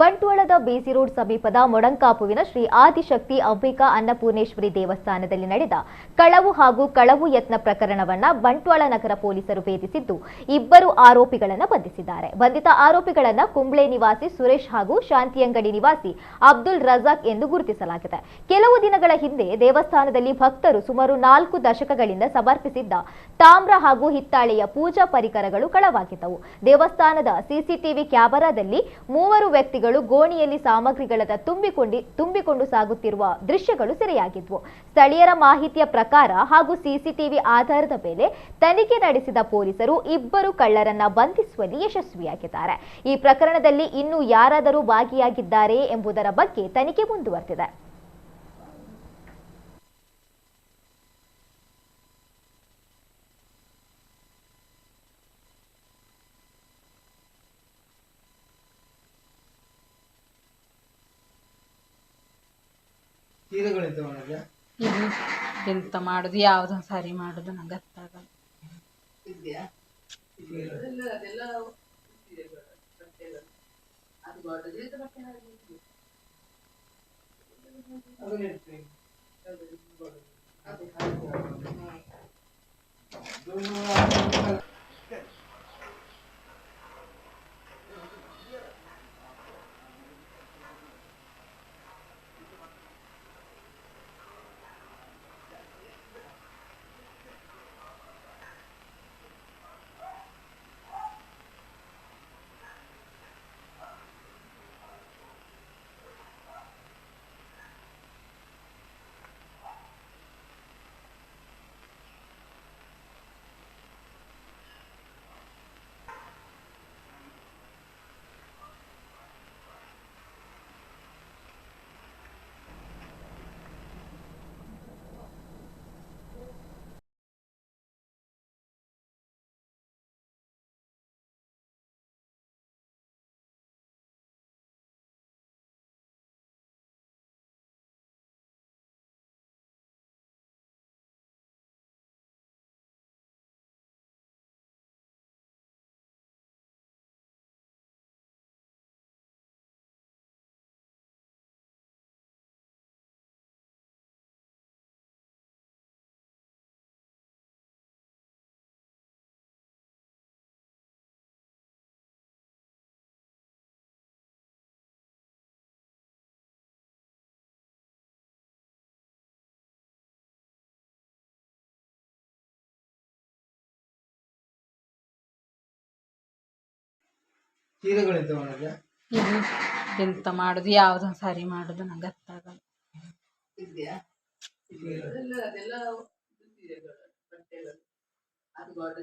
ಬಂಟ್ವಾಳದ ಬಿಸಿ road ಸಮೀಪದ ಮೊಡಂಕಾಪುವಿನ ಶ್ರೀ ಆದಿಶಕ್ತಿ ಅಂಬಿಕಾ ಅನ್ನಪೂರ್ಣೇಶ್ವರಿ ದೇವಸ್ಥಾನದಲ್ಲಿ ನಡೆದ ಕಳವು ಹಾಗೂ ಕಳವು ಯತ್ನ ಪ್ರಕರಣವನ್ನ ಬಂಟ್ವಾಳ ನಗರ ಪೊಲೀಸರು ಭೇದಿಸಿದ್ದು ಇಬ್ಬರು ಆರೋಪಿಗಳನ್ನು ಬಂಧಿಸಿದ್ದಾರೆ. ಬಂಧಿತ ಆರೋಪಿಗಳನ್ನು ಕುಂಬ್ಳೆ ನಿವಾಸಿ ಸುರೇಶ್ ಹಾಗೂ ಶಾಂತಿಯಂಗಡಿ ನಿವಾಸಿ ಅಬ್ದುಲ್ ರಜಾಕ್ ಎಂದು ಗುರುತಿಸಲಾಗಿದೆ. ಕೆಲವು ದಿನಗಳ ಹಿಂದೆ ದೇವಸ್ಥಾನದಲ್ಲಿ ಭಕ್ತರು ಸುಮಾರು 4 ದಶಕಗಳಿಂದ ಸಮರ್ಪಿಸಿದ್ದ ತಾಮ್ರ ಹಾಗೂ ಹಿತ್ತಾಳೆಯ ಪೂಜಾ ಪರಿಕರಗಳು ಕಳವಾಗಿದ್ದವು. ದೇವಸ್ಥಾನದ ಸಿಸಿಟಿವಿ ಕ್ಯಾಮೆರಾದಲ್ಲಿ 3 ವ್ಯಕ್ತಿಗಳು ಗೋಣಿಯಲ್ಲಿ ಸಾಮಗ್ರಿಗಳನ್ನು ತುಂಬಿಕೊಂಡು ಸಾಗುತ್ತಿರುವ ದೃಶ್ಯಗಳು ಸೆರೆಯಾಗಿದ್ವು. ಸ್ಥಳೀಯರ ಮಾಹಿತಿಯ ಪ್ರಕಾರ ಹಾಗೂ ಸಿಸಿಟಿವಿ ಆಧಾರದ ಮೇಲೆ ತನಿಖೆ ನಡೆಸಿದ ಪೊಲೀಸರು ಇಬ್ಬರು ಕಳ್ಳರನ್ನ ಬಂಧಿಸುವಲ್ಲಿ ಯಶಸ್ವಿಯಾಗಿದ್ದಾರೆ. ಈ ಪ್ರಕರಣದಲ್ಲಿ ಇನ್ನೂ ಯಾರಾದರೂ ಭಾಗಿಯಾಗಿದ್ದಾರೆ ಎಂಬುದರ ಬಗ್ಗೆ ತನಿಖೆ ಮುಂದುವರೆದಿದೆ. ಎಂತ ಮಾಡುದು ಯಾವ್ದು ಸರಿ ಮಾಡುದು ನಂಗೆ ಗೊತ್ತಾಗಲ್ಲ. ಎಂತ ಮಾಡುದು ಯಾವ್ದು ಸರಿ ಮಾಡುದು ನಂಗೆ ಗೊತ್ತಾಗಲ್ಲ. ಅದು